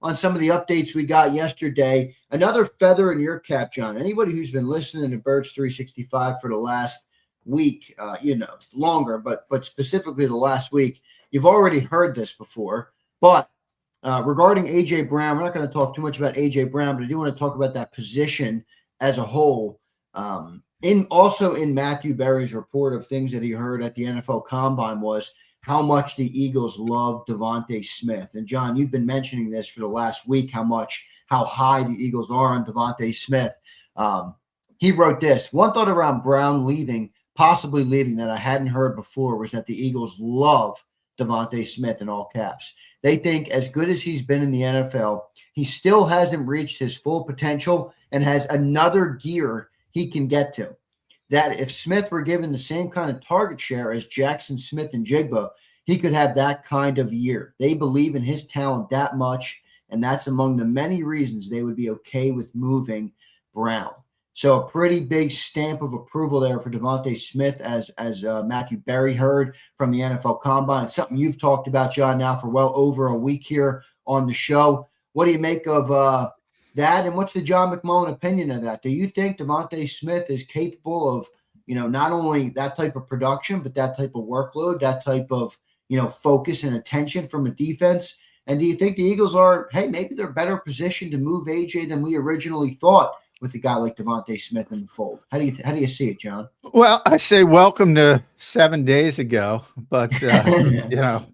on some of the updates we got yesterday. Another feather in your cap, John. Anybody who's been listening to Birds 365 for the last week, longer, but specifically the last week, you've already heard this before. But regarding A.J. Brown, we're not going to talk too much about A.J. Brown, but I do want to talk about that position as a whole. In Matthew Berry's report of things that he heard at the NFL Combine was how much the Eagles love DeVonta Smith. And John, you've been mentioning this for the last week, how high the Eagles are on DeVonta Smith. He wrote this: one thought around Brown possibly leaving that I hadn't heard before was that the Eagles love DeVonta Smith in all caps. They think as good as he's been in the NFL, he still hasn't reached his full potential and has another gear he can get to. That if Smith were given the same kind of target share as Jackson Smith and Jigba, he could have that kind of year. They believe in his talent that much, and that's among the many reasons they would be okay with moving Brown. So a pretty big stamp of approval there for DeVonta Smith, as Matthew Berry heard from the NFL Combine. It's something you've talked about, John, now for well over a week here on the show. What do you make of that, and what's the John McMullen opinion of that? Do you think DeVonta Smith is capable of, not only that type of production, but that type of workload, that type of, focus and attention from a defense? And do you think the Eagles are, hey, maybe they're better positioned to move AJ than we originally thought with a guy like DeVonta Smith in the fold? How do you see it, John? Well, I say welcome to 7 days ago, but no,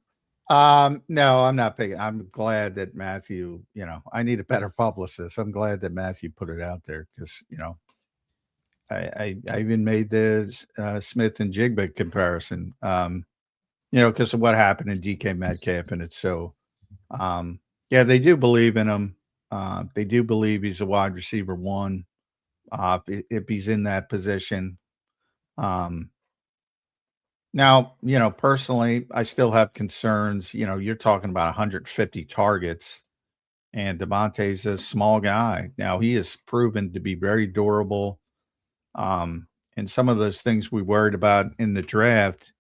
I'm not picking. I'm glad that Matthew, I need a better publicist. I'm glad that Matthew put it out there because, I even made the Smith and Jigba comparison, because of what happened in DK Metcalf. And it's so, they do believe in him. They do believe he's a wide receiver one if he's in that position. Now, personally, I still have concerns. You're talking about 150 targets, and DeVonta's a small guy. Now, he has proven to be very durable. And some of those things we worried about in the draft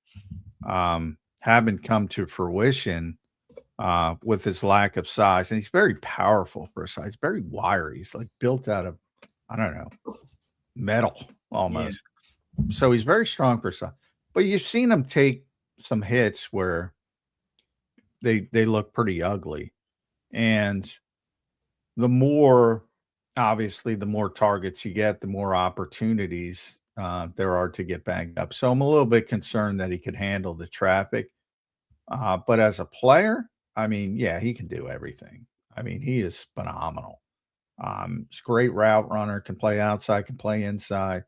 haven't come to fruition with his lack of size. And he's very powerful for his size, very wiry. He's like built out of, I don't know, metal almost. Yeah. So he's very strong for size. But you've seen him take some hits where they look pretty ugly. And the more targets you get, the more opportunities there are to get banged up. So I'm a little bit concerned that he could handle the traffic. But as a player, he can do everything. He is phenomenal. He's a great route runner, can play outside, can play inside.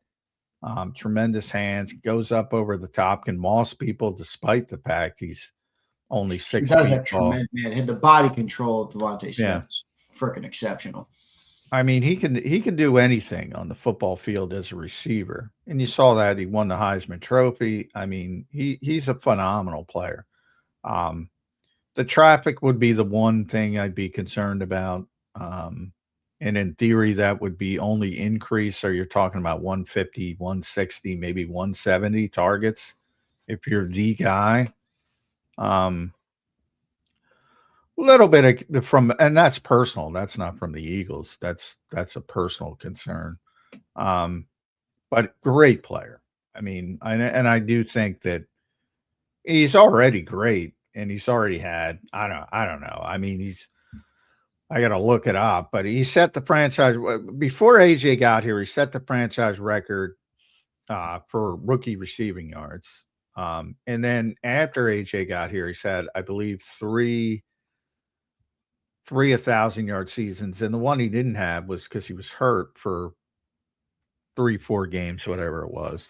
Tremendous hands, goes up over the top, can moss people despite the fact he's only 6 feet tall. Man, the body control of DeVonta Smith is freaking exceptional. He can do anything on the football field as a receiver, and you saw that he won the Heisman Trophy. He's a phenomenal player. The traffic would be the one thing I'd be concerned about. And in theory, that would be only increase. So you're talking about 150, 160, maybe 170 targets if you're the guy. Little bit and that's personal. That's not from the Eagles. That's a personal concern. But great player. I do think that he's already great, and he's already had. I don't know. I got to look it up, but he set the franchise before AJ got here. He set the franchise record for rookie receiving yards. And then after AJ got here, he said, I believe three 1,000-yard seasons. And the one he didn't have was because he was hurt for 3-4 games, whatever it was.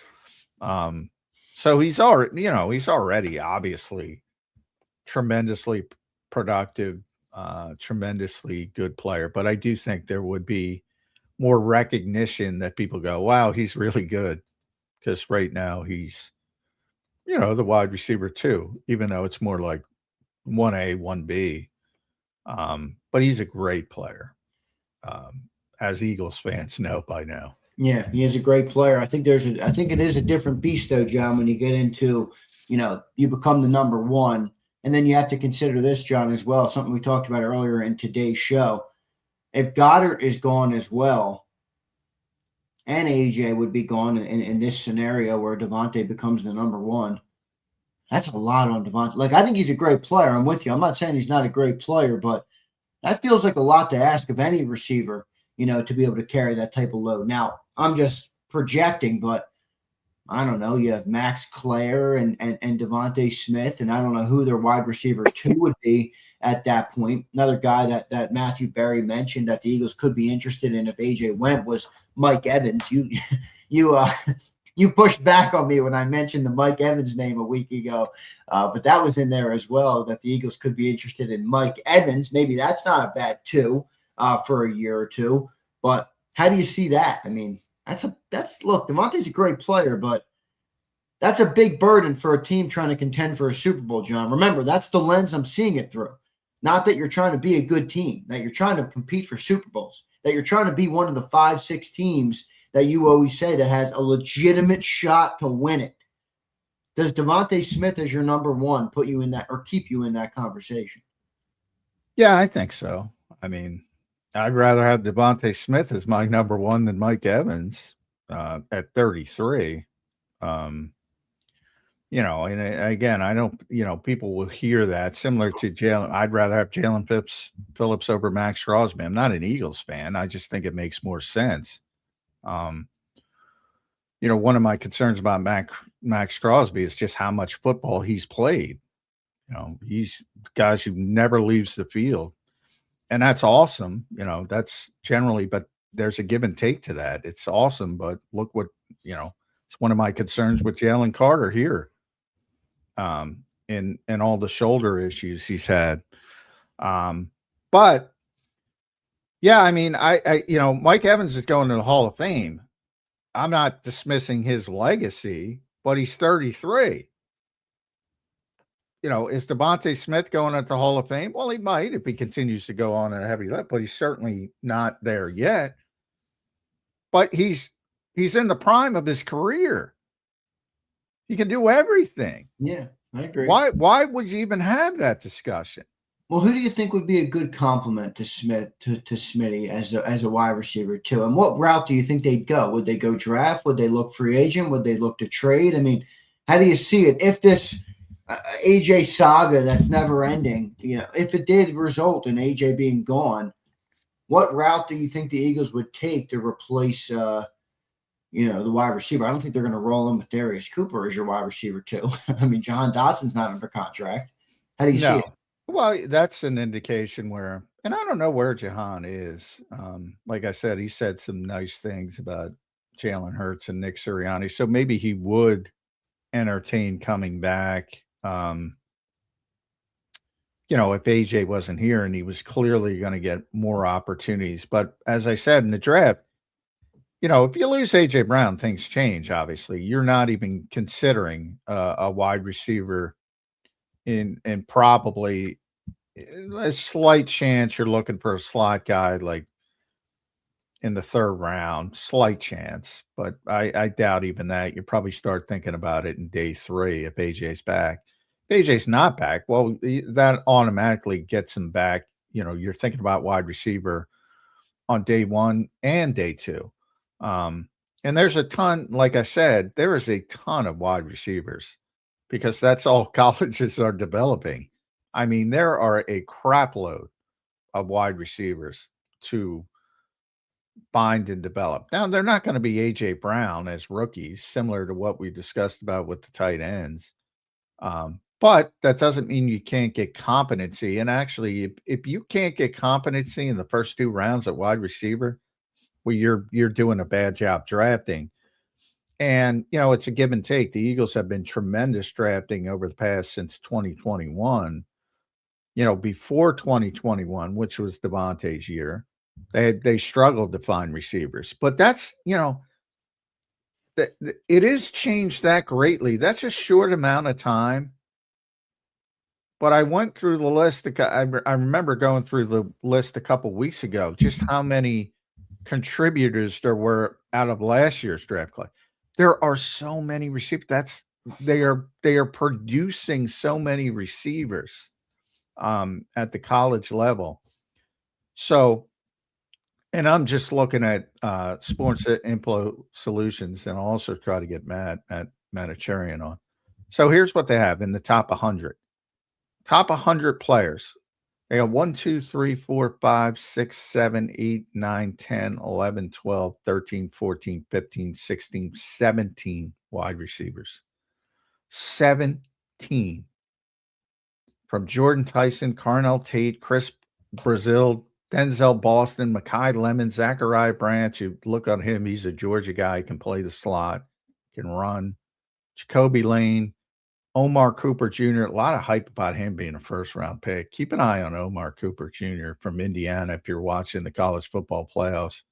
So he's already obviously tremendously productive. Tremendously good player, but I do think there would be more recognition that people go, wow, he's really good. Because right now he's, the wide receiver too, even though it's more like 1A, 1B. But he's a great player, as Eagles fans know by now. Yeah, he is a great player. I think it is a different beast though, John, when you get into, you become the number one. And then you have to consider this, John, as well. Something we talked about earlier in today's show. If Goddard is gone as well, and AJ would be gone in this scenario where DeVonta becomes the number one, that's a lot on DeVonta. Like, I think he's a great player. I'm with you. I'm not saying he's not a great player, but that feels like a lot to ask of any receiver, to be able to carry that type of load. Now, I'm just projecting, but I don't know. You have Max Clare and DeVonta Smith, and I don't know who their wide receiver 2 would be at that point. Another guy that Matthew Berry mentioned that the Eagles could be interested in if AJ went was Mike Evans. You pushed back on me when I mentioned the Mike Evans name a week ago, but that was in there as well, that the Eagles could be interested in Mike Evans. Maybe that's not a bad 2 for a year or 2, but how do you see that? I mean, look, DeVonta's a great player, but that's a big burden for a team trying to contend for a Super Bowl, John. Remember, that's the lens I'm seeing it through. Not that you're trying to be a good team, that you're trying to compete for Super Bowls, that you're trying to be one of the 5-6 teams that you always say that has a legitimate shot to win it. Does DeVonta Smith as your number 1 put you in that or keep you in that conversation? Yeah, I think so. I mean, I'd rather have DeVonta Smith as my number 1 than Mike Evans at 33. And again, I don't, people will hear that similar to Jalen. I'd rather have Jalen Phillips over Max Crosby. I'm not an Eagles fan. I just think it makes more sense. One of my concerns about Max Crosby is just how much football he's played. He's guys who never leaves the field, and that's awesome. That's generally, but there's a give and take to that. It's awesome, but look what, it's one of my concerns with Jalen Carter here. And all the shoulder issues he's had. But yeah, I mean, I Mike Evans is going to the Hall of Fame. I'm not dismissing his legacy, but he's 33. Is DeVonta Smith going at the Hall of Fame? Well, he might if he continues to go on at a heavy lift, but he's certainly not there yet. But he's in the prime of his career. He can do everything. Yeah, I agree. Why would you even have that discussion? Well, who do you think would be a good complement to Smith, to Smitty as a wide receiver too? And what route do you think they'd go? Would they go draft? Would they look free agent? Would they look to trade? I mean, how do you see it? If this AJ saga that's never ending, if it did result in AJ being gone, what route do you think the Eagles would take to replace the wide receiver? I don't think they're going to roll in with Darius Cooper as your wide receiver too. I mean, John Dotson's not under contract. How do you see it? Well, that's an indication where, and I don't know where Jahan is. Like I said, he said some nice things about Jalen Hurts and Nick Sirianni, so maybe he would entertain coming back. If AJ wasn't here and he was clearly going to get more opportunities. But as I said in the draft, if you lose AJ Brown, things change. Obviously, you're not even considering a wide receiver in probably a slight chance you're looking for a slot guy like in the 3rd round, slight chance. But I doubt even that. You probably start thinking about it in day 3 if AJ's back. If AJ's not back, well, that automatically gets him back. You're thinking about wide receiver on day 1 and day 2. And there's a ton, like I said, there is a ton of wide receivers because that's all colleges are developing. I mean, there are a crap load of wide receivers to find and develop. Now, they're not going to be AJ Brown as rookies, similar to what we discussed about with the tight ends. But that doesn't mean you can't get competency. And actually, if you can't get competency in the first 2 rounds at wide receiver, well, you're doing a bad job drafting. And, it's a give and take. The Eagles have been tremendous drafting over the past since 2021. Before 2021, which was DeVonta's year, they struggled to find receivers. But that's, it has changed that greatly. That's a short amount of time. But I went through the list. I remember going through the list a couple weeks ago, just how many contributors there were out of last year's draft class. There are so many receivers. they are producing so many receivers at the college level. So, and I'm just looking at Sports Info Solutions, and I'll also try to get Matt Manacharian on. So here's what they have in the top 100. Top 100 players. They got 1, 2, 3, 4, 5, 6, 7, 8, 9, 10, 11, 12, 13, 14, 15, 16, 17 wide receivers. 17. From Jordan Tyson, Carnell Tate, Chris Brazil, Denzel Boston, Mekhi Lemon, Zachariah Branch. You look at him, he's a Georgia guy, can play the slot, can run. Jacoby Lane, Omar Cooper Jr., a lot of hype about him being a first-round pick. Keep an eye on Omar Cooper Jr. from Indiana if you're watching the college football playoffs.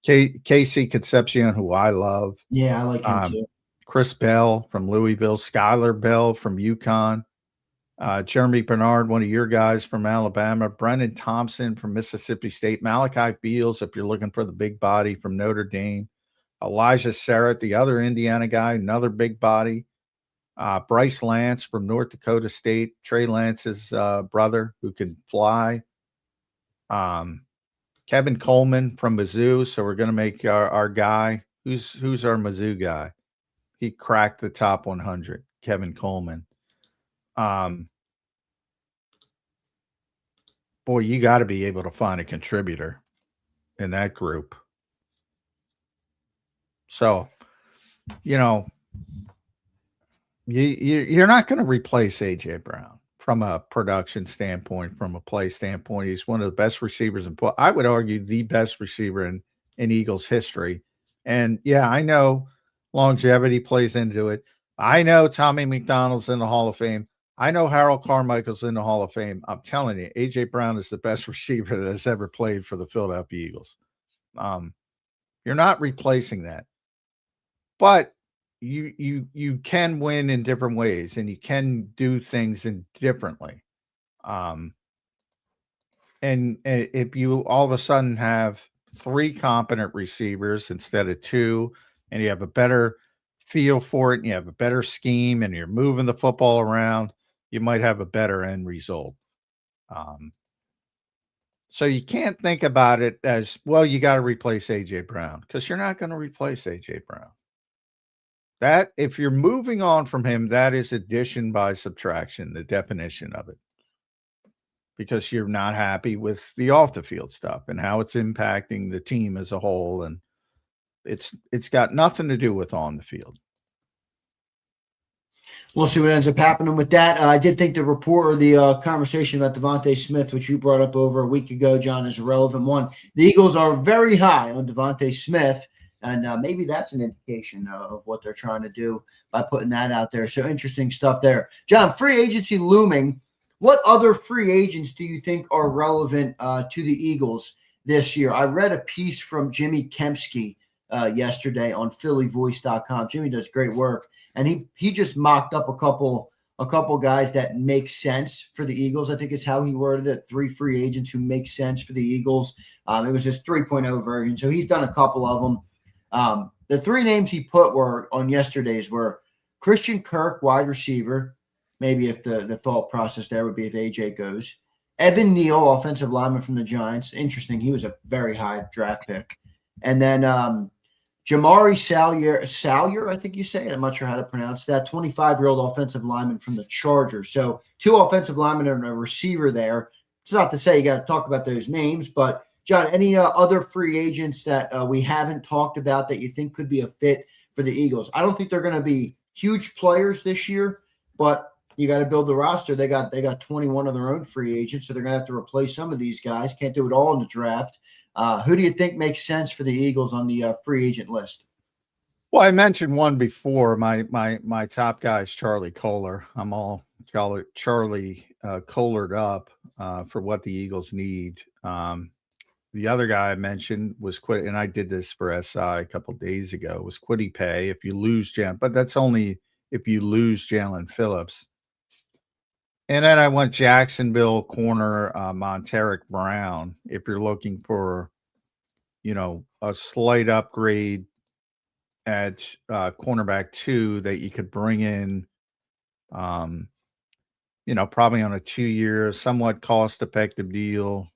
Casey Concepcion, who I love. Yeah, I like him too. Chris Bell from Louisville. Skylar Bell from UConn. Jeremy Bernard, one of your guys from Alabama. Brennan Thompson from Mississippi State. Malachi Beals, if you're looking for the big body, from Notre Dame. Elijah Sarrett, the other Indiana guy, another big body. Bryce Lance from North Dakota State, Trey Lance's brother who can fly. Kevin Coleman from Mizzou. So we're going to make our guy. Who's our Mizzou guy? He cracked the top 100. Kevin Coleman. Boy, you got to be able to find a contributor in that group. So, you know, you're not going to replace A.J. Brown from a production standpoint, from a play standpoint. He's one of the best receivers in, I would argue, the best receiver in Eagles history. And yeah, I know longevity plays into it. I know Tommy McDonald's in the Hall of Fame. I know Harold Carmichael's in the Hall of Fame. I'm telling you, A.J. Brown is the best receiver that has ever played for the Philadelphia Eagles. You're not replacing that. But you can win in different ways, and you can do things differently. And if you all of a sudden have 3 competent receivers instead of 2, and you have a better feel for it, and you have a better scheme, and you're moving the football around, you might have a better end result. So you can't think about it as, well, you got to replace A.J. Brown, because you're not going to replace A.J. Brown. That, if you're moving on from him, that is addition by subtraction, the definition of it, because you're not happy with the off the field stuff and how it's impacting the team as a whole. And it's got nothing to do with on the field. We'll see what ends up happening with that. I did think the report or the conversation about DeVonta Smith, which you brought up over a week ago, John, is a relevant one. The Eagles are very high on DeVonta Smith. And maybe that's an indication of what they're trying to do by putting that out there. So interesting stuff there. John, free agency looming. What other free agents do you think are relevant to the Eagles this year? I read a piece from Jimmy Kempski yesterday on PhillyVoice.com. Jimmy does great work. And he just mocked up a couple guys that make sense for the Eagles. I think is how he worded it. 3 free agents who make sense for the Eagles. It was his 3.0 version. So he's done a couple of them. The 3 names he put were on yesterday's were Christian Kirk, wide receiver. Maybe if the thought process there would be if AJ goes. Evan Neal, offensive lineman from the Giants. Interesting. He was a very high draft pick. And then Jamari Salyer, I think you say it. I'm not sure how to pronounce that. 25-year-old offensive lineman from the Chargers. So 2 offensive linemen and a receiver there. It's not to say you got to talk about those names, but John, any other free agents that we haven't talked about that you think could be a fit for the Eagles? I don't think they're going to be huge players this year, but you got to build the roster. They got 21 of their own free agents, so they're going to have to replace some of these guys. Can't do it all in the draft. Who do you think makes sense for the Eagles on the free agent list? Well, I mentioned one before. My top guy is Charlie Kolar. I'm all Charlie Kolared up for what the Eagles need. The other guy I mentioned was and I did this for SI a couple of days ago, was Kwity Paye. If you lose but that's only if you lose Jalen Phillips. And then I went Jacksonville corner Monterick Brown. If you're looking for, a slight upgrade at cornerback 2 that you could bring in, probably on a 2-year, somewhat cost-effective deal,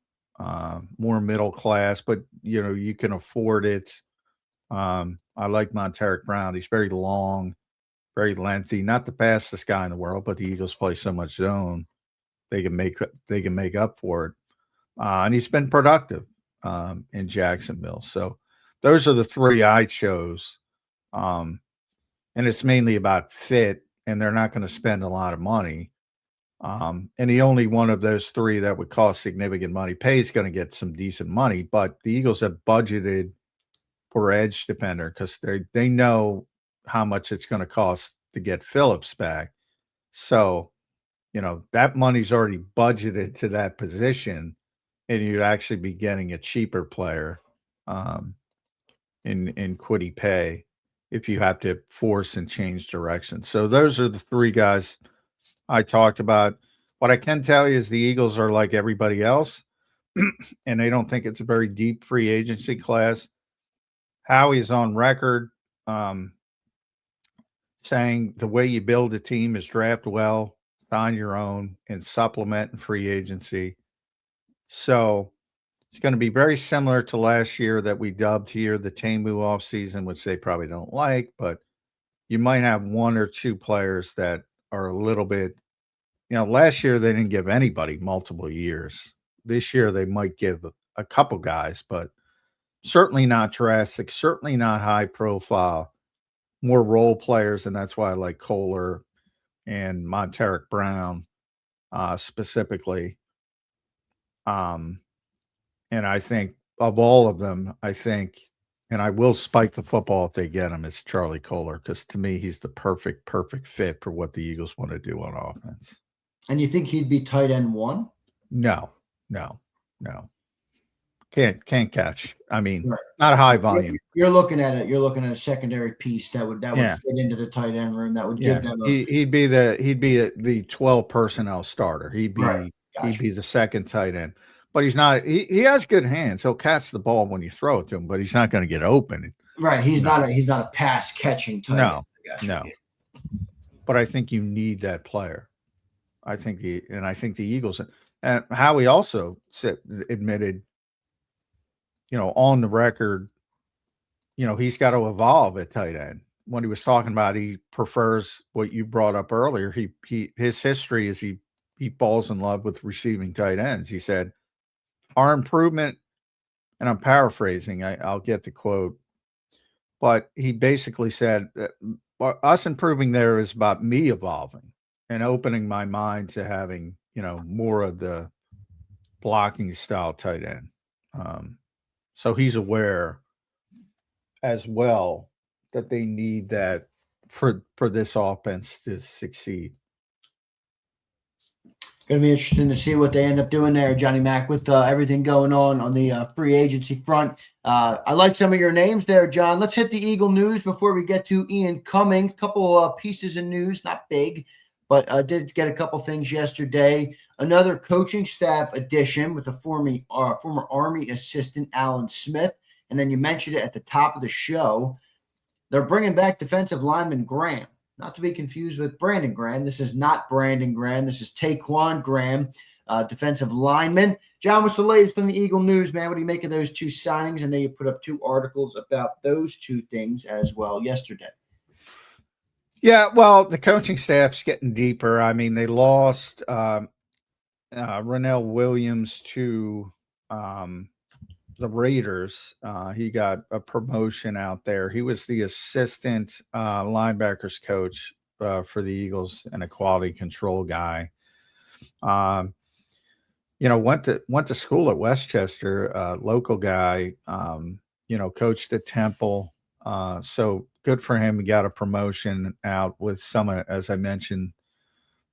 more middle class, but, you can afford it. I like Monterick Brown. He's very long, very lengthy, not the fastest guy in the world, but the Eagles play so much zone, they can make up for it. And he's been productive in Jacksonville. So those are the 3 I chose. And it's mainly about fit, and they're not going to spend a lot of money. And the only one of those 3 that would cost significant money, Pay's going to get some decent money, but the Eagles have budgeted for edge defender because they know how much it's going to cost to get Phillips back. So, that money's already budgeted to that position, and you'd actually be getting a cheaper player in Kwity Paye if you have to force and change direction. So those are the 3 guys I talked about. What I can tell you is the Eagles are like everybody else, and they don't think it's a very deep free agency class. Howie is on record saying the way you build a team is draft well, sign your own, and supplement in free agency. So it's going to be very similar to last year that we dubbed here the Tamu offseason, which they probably don't like, but you might have 1 or 2 players that are a little bit, last year they didn't give anybody multiple years. This year they might give a couple guys, but certainly not drastic, certainly not high profile, more role players. And that's why I like Kolar and Monterick Brown specifically. And I think of all of them, and I will spike the football if they get him, it's Charlie Kolar, because to me, he's the perfect fit for what the Eagles want to do on offense. And you think he'd be tight end 1? No. Can't catch. I mean, right. Not a high volume. You're looking at it. You're looking at a secondary piece that would fit into the tight end room. That would give them. He'd be the 12 personnel starter. He'd be the second tight end. But he's not. He has good hands. He'll catch the ball when you throw it to him, but he's not going to get open. Right. He's not a pass catching type. No. But I think you need that player. I think the Eagles, and Howie also admitted, on the record, he's got to evolve at tight end. When he was talking about, he prefers what you brought up earlier. His history is he falls in love with receiving tight ends. He said, our improvement, and I'm paraphrasing, I'll get the quote, but he basically said that us improving there is about me evolving and opening my mind to having, more of the blocking style tight end. So he's aware as well that they need that for this offense to succeed. Going to be interesting to see what they end up doing there, Johnny Mac, with everything going on the free agency front. I like some of your names there, John. Let's hit the Eagle news before we get to Ian Cumming. Couple pieces of news, not big, but I did get a couple things yesterday. Another coaching staff addition with a former Army assistant, Alan Smith. And then you mentioned it at the top of the show. They're bringing back defensive lineman Graham. Not to be confused with Brandon Graham. This is not Brandon Graham. This is Taequann Graham, defensive lineman. John, what's the latest on the Eagle news, man? What do you make of those 2 signings? I know you put up 2 articles about those 2 things as well yesterday. Yeah, well, the coaching staff's getting deeper. I mean, they lost Rennell Williams to the Raiders. He got a promotion out there. He was the assistant linebackers coach for the Eagles and a quality control guy. Went to school at Westchester, local guy, coached at Temple. So good for him. He got a promotion out with some, as I mentioned,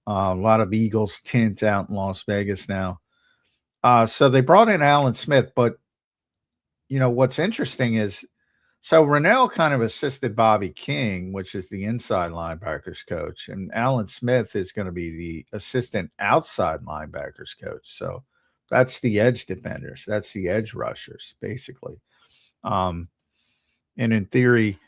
a lot of Eagles tint out in Las Vegas now. So they brought in Alan Smith, but what's interesting is, so Rennell kind of assisted Bobby King, which is the inside linebackers coach, and Alan Smith is going to be the assistant outside linebackers coach. So that's the edge defenders. That's the edge rushers, basically. And in theory,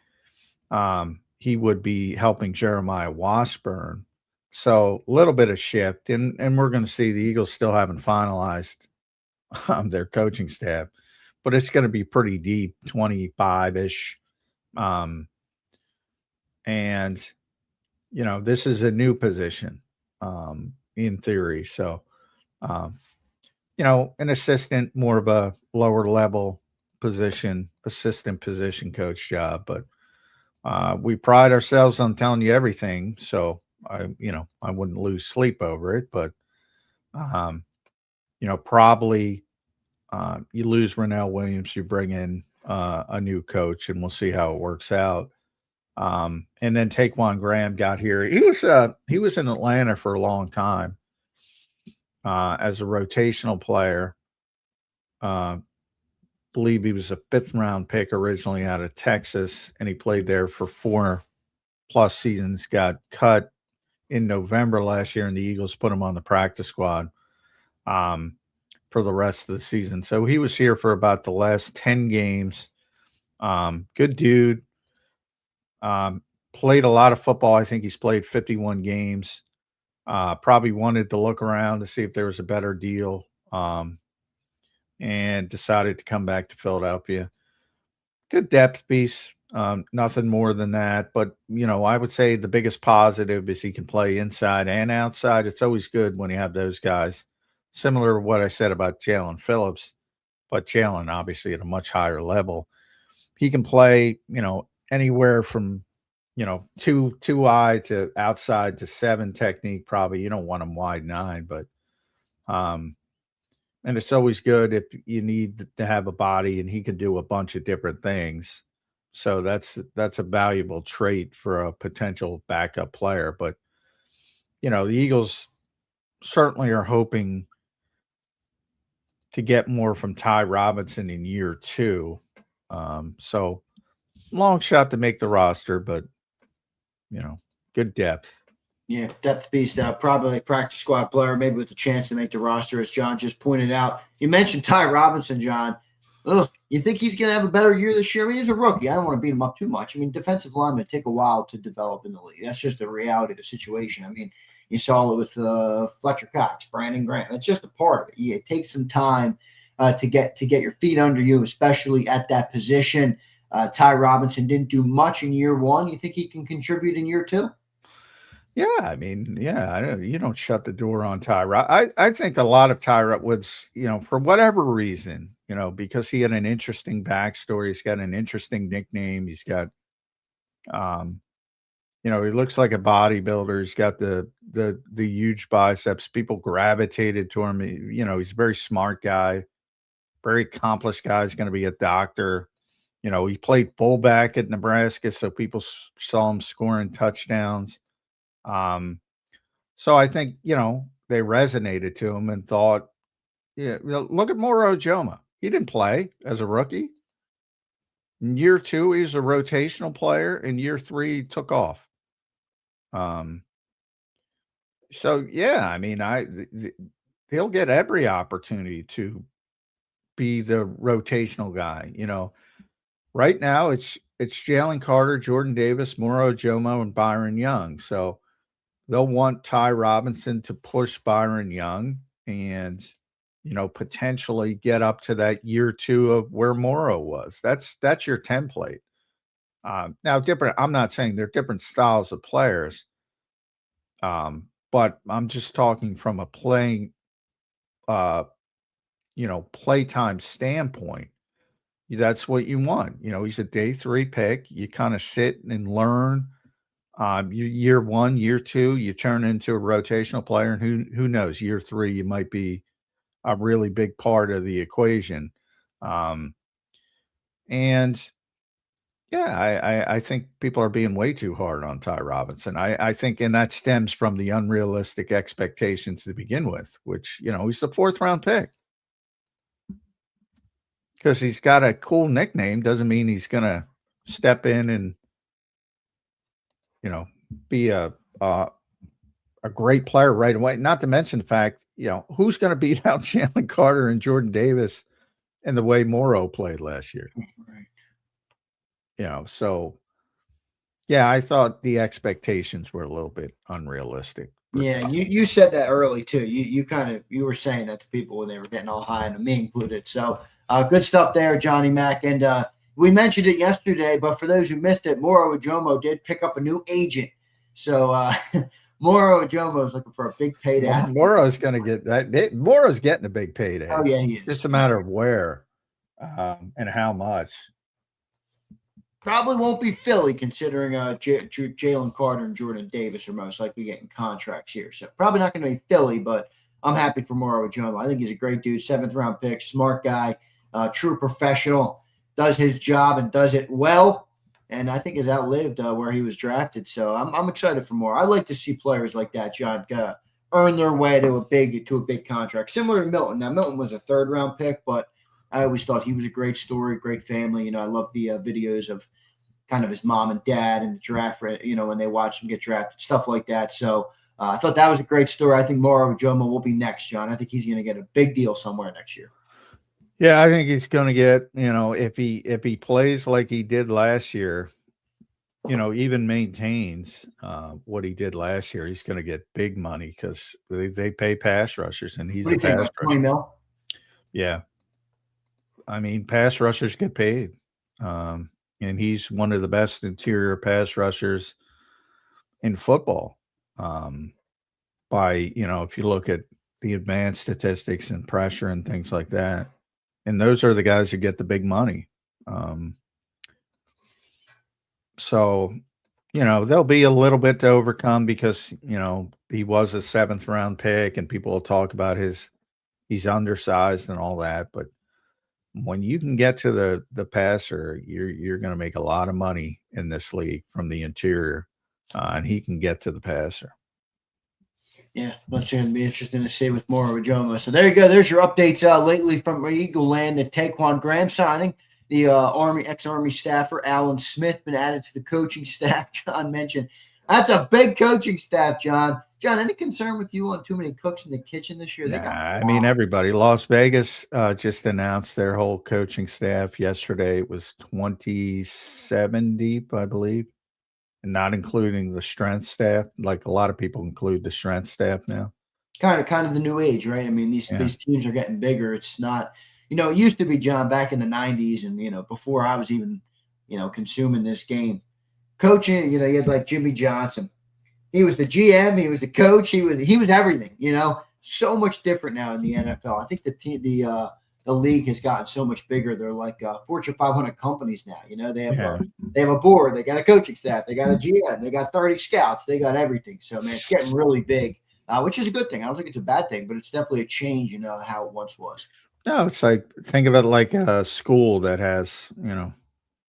he would be helping Jeremiah Washburn. So a little bit of shift, and we're going to see the Eagles still haven't finalized their coaching staff, but it's going to be pretty deep, 25-ish. And, this is a new position in theory. So, an assistant, more of a lower level position, assistant position coach job. But we pride ourselves on telling you everything. So I wouldn't lose sleep over it. But, probably you lose Rennell Williams, you bring in a new coach, and we'll see how it works out. And then Taequann Graham got here. He was in Atlanta for a long time as a rotational player. Believe he was a 5th round pick originally out of Texas, and he played there for 4+ seasons. Got cut in November last year, and the Eagles put him on the practice squad for the rest of the season. So he was here for about the last 10 games. Good dude. Played a lot of football. I think he's played 51 games. Probably wanted to look around to see if there was a better deal, and decided to come back to Philadelphia. Good depth piece. Nothing more than that. But, I would say the biggest positive is he can play inside and outside. It's always good when you have those guys. Similar to what I said about Jalen Phillips, but Jalen obviously at a much higher level. He can play, anywhere from, 2 eye to outside to 7 technique. Probably you don't want him wide 9, but and it's always good if you need to have a body, and he can do a bunch of different things. So that's a valuable trait for a potential backup player. But the Eagles certainly are hoping to get more from Ty Robinson in year 2. So long shot to make the roster, but good depth. Yeah, depth piece. Probably a practice squad player, maybe with a chance to make the roster, as John just pointed out. You mentioned Ty Robinson, John. You think he's going to have a better year this year? I mean, he's a rookie. I don't want to beat him up too much. I mean, defensive linemen take a while to develop in the league. That's just the reality of the situation. I mean, you saw it with Fletcher Cox, Brandon Graham. It's just a part of it. It takes some time to get your feet under you, especially at that position. Ty Robinson didn't do much in year 1. You think he can contribute in year 2? Yeah, I mean, you don't shut the door on Tyrod. I think a lot of Tyrod was, for whatever reason, because he had an interesting backstory. He's got an interesting nickname. He's got, he looks like a bodybuilder. He's got the huge biceps. People gravitated to him. He's a very smart guy, very accomplished guy. He's going to be a doctor. He played fullback at Nebraska, so people saw him scoring touchdowns. So I think, they resonated to him and thought, look at Moro Ojomo. He didn't play as a rookie. In year 2, he was a rotational player. In year 3, he took off. So yeah, I mean, he'll get every opportunity to be the rotational guy. Right now it's Jalen Carter, Jordan Davis, Moro Ojomo, and Byron Young. So they'll want Ty Robinson to push Byron Young and, potentially get up to that year 2 of where Moro was. That's your template. Now different. I'm not saying they're different styles of players. But I'm just talking from a playing, playtime standpoint. That's what you want. He's a day 3 pick. You kind of sit and learn. Year 1, year 2, you turn into a rotational player, and who knows? Year 3, you might be a really big part of the equation. And yeah, I think people are being way too hard on Ty Robinson. I think, and that stems from the unrealistic expectations to begin with, which, he's a 4th round pick. Because he's got a cool nickname doesn't mean he's going to step in and, be a great player right away. Not to mention the fact, who's going to beat out Jalen Carter and Jordan Davis and the way Moro played last year. Right. So Yeah, I thought the expectations were a little bit unrealistic. Yeah, you said that early too. You were saying that to people when they were getting all high, and me included. So good stuff there, Johnny Mac. And we mentioned it yesterday, but for those who missed it, Moro Ojomo did pick up a new agent. So Moro Ojomo is looking for a big payday. Well, Moro's going to get that. Moro's getting a big payday. Oh yeah, he is. Just a matter of where and how much. Probably won't be Philly, considering Jalen Carter and Jordan Davis are most likely getting contracts here. So probably not going to be Philly, but I'm happy for Moro Ojomo. I think he's a great dude, 7th-round pick, smart guy, true professional, does his job and does it well, and I think has outlived where he was drafted. So I'm excited for more. I like to see players like that, John, earn their way to a big contract, similar to Milton. Now Milton was a 3rd-round pick, but I always thought he was a great story, great family. You know, I love the videos of kind of his mom and dad and the draft, you know, when they watched him get drafted, stuff like that. So I thought that was a great story. I think Moro Ojomo will be next, John. I think he's going to get a big deal somewhere next year. Yeah, I think he's going to get, you know, if he plays like he did last year, you know, even maintains what he did last year, he's going to get big money because they pay pass rushers, and he's What do you think, like 20 mil? Yeah. I mean, pass rushers get paid. And he's one of the best interior pass rushers in football. By, you know, if you look at the advanced statistics and pressure and things like that. And those are the guys who get the big money. So, you know, there'll be a little bit to overcome because, you know, he was a 7th-round pick and people will talk about he's undersized and all that. But when you can get to the passer, you're going to make a lot of money in this league from the interior, and he can get to the passer. Yeah, that's going to be interesting to see with Moro Ojomo. So there you go. There's your updates lately from Eagle Land. The Taequann Graham signing, the ex-Army staffer Alan Smith been added to the coaching staff. John mentioned that's a big coaching staff, John. John, any concern with you on too many cooks in the kitchen this year? I mean, everybody. Las Vegas just announced their whole coaching staff yesterday. It was 27 deep, I believe, and not including the strength staff. Like a lot of people include the strength staff now. Kind of the new age, right? I mean, these teams are getting bigger. It's not, you know, it used to be, John, back in the 90s and, you know, before I was even, you know, consuming this game. Coaching, you know, you had like Jimmy Johnson. He was the GM. He was the coach. He was everything. You know, so much different now in the NFL. I think the league has gotten so much bigger. They're like Fortune 500 companies now. You know, they have a board. They got a coaching staff. They got a GM. They got 30 scouts. They got everything. So man, it's getting really big, which is a good thing. I don't think it's a bad thing, but it's definitely a change. You know how it once was. No, it's like think of it like a school that has, you know,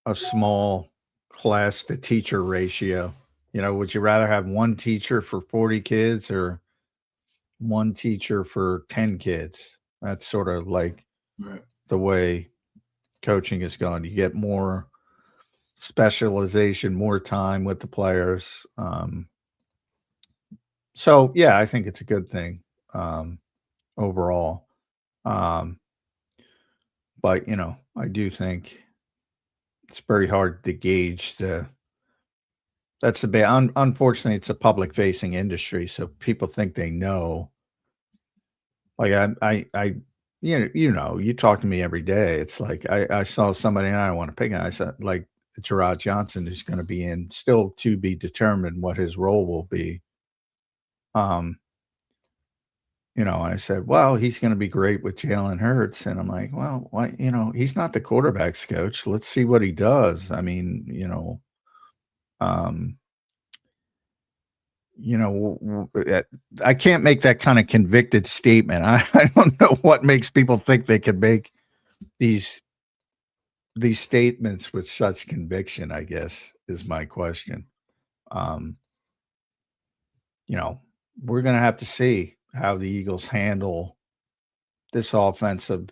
a small class to teacher ratio. You know, would you rather have one teacher for 40 kids or one teacher for 10 kids? That's sort of like the way coaching is going. You get more specialization, more time with the players. So, yeah, I think it's a good thing overall. But, you know, I do think it's very hard to gauge that's the bad. Unfortunately, it's a public-facing industry, so people think they know. Like you know, you talk to me every day. It's like I saw somebody and I don't want to pick on. I said like Gerard Johnson is going to be in, still to be determined what his role will be. You know, and I said, well, he's going to be great with Jalen Hurts, and I'm like, well, why? You know, he's not the quarterback's coach. Let's see what he does. I mean, you know. You know, I can't make that kind of convicted statement. I don't know what makes people think they can make these statements with such conviction, I guess, is my question. You know, we're going to have to see how the Eagles handle this offensive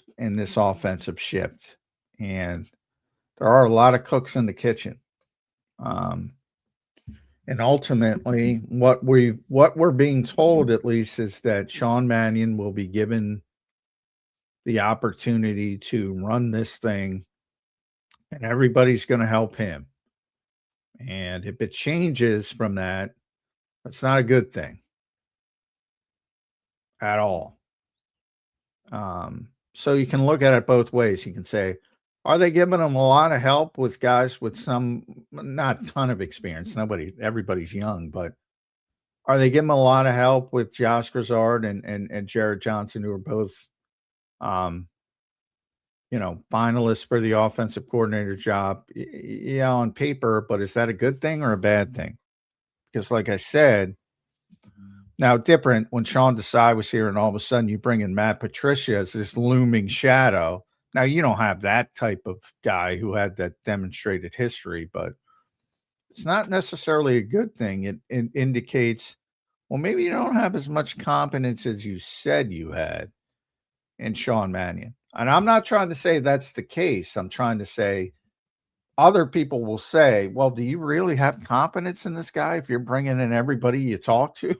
shift. And there are a lot of cooks in the kitchen. And ultimately, what we're being told, at least, is that Sean Mannion will be given the opportunity to run this thing, and everybody's going to help him. And if it changes from that, that's not a good thing at all. So you can look at it both ways. You can say, are they giving them a lot of help with guys with some, not a ton of experience? Everybody's young, but are they giving them a lot of help with Josh Grizzard and Jared Johnson, who are both, finalists for the offensive coordinator job? Yeah, on paper, but is that a good thing or a bad thing? Because like I said, now different when Sean Desai was here and all of a sudden you bring in Matt Patricia as this looming shadow. Now you don't have that type of guy who had that demonstrated history, but it's not necessarily a good thing. It indicates, well, maybe you don't have as much confidence as you said you had in Sean Mannion. And I'm not trying to say that's the case. I'm trying to say other people will say, well, do you really have confidence in this guy if you're bringing in everybody you talk to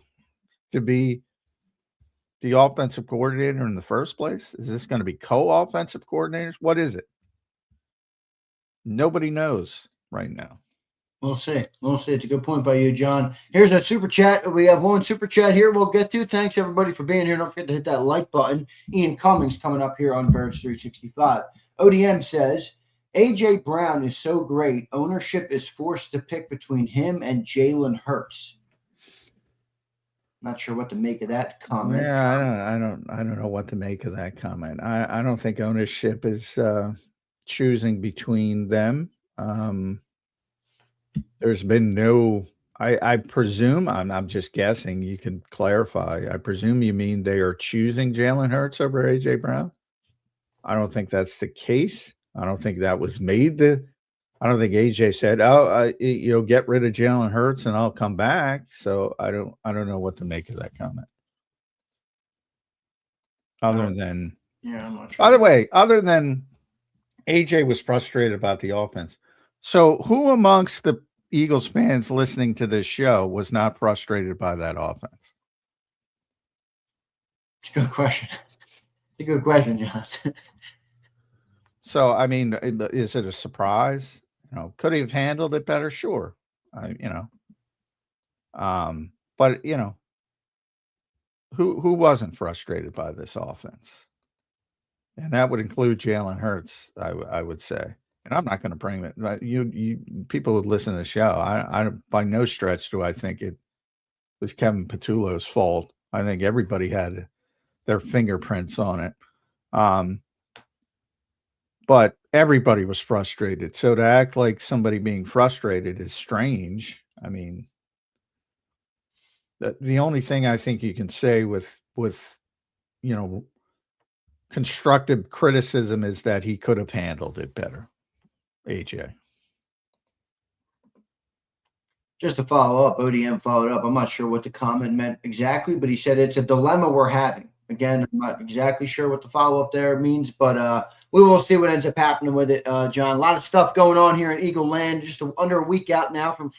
be the offensive coordinator in the first place? Is this going to be co-offensive coordinators? What is it? Nobody knows right now. We'll see. We'll see. It's a good point by you, John. Here's a super chat. We have one super chat here we'll get to. Thanks, everybody, for being here. Don't forget to hit that like button. Ian Cummings coming up here on Birds 365. ODM says, A.J. Brown is so great. Ownership is forced to pick between him and Jalen Hurts. Not sure what to make of that comment. Yeah, I don't know what to make of that comment. I don't think ownership is choosing between them. There's been no, I presume, I'm just guessing, you can clarify. I presume you mean they are choosing Jalen Hurts over AJ Brown. I don't think that's the case. I don't think that was made. I don't think AJ said, get rid of Jalen Hurts and I'll come back. So I don't know what to make of that comment. Other than, I'm not sure. By the way, other than AJ was frustrated about the offense. So who amongst the Eagles fans listening to this show was not frustrated by that offense? It's a good question. It's a good question, John. So, I mean, is it a surprise? Could he have handled it better? Sure. But who wasn't frustrated by this offense? And that would include Jalen Hurts, I would say. And I'm not going to bring it. You people who listen to the show, I by no stretch do I think it was Kevin Patullo's fault. I think everybody had their fingerprints on it. But everybody was frustrated. So to act like somebody being frustrated is strange. I mean, the only thing I think you can say with constructive criticism is that he could have handled it better. AJ. Just to follow up, ODM followed up. I'm not sure what the comment meant exactly, but he said it's a dilemma we're having. Again, I'm not exactly sure what the follow-up there means, but we will see what ends up happening with it, John. A lot of stuff going on here in Eagle Land. Just under a week out now from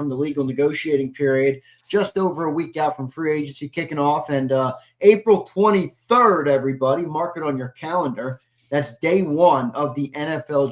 the legal negotiating period. Just over a week out from free agency kicking off. And April 23rd, everybody, mark it on your calendar. That's day one of the NFL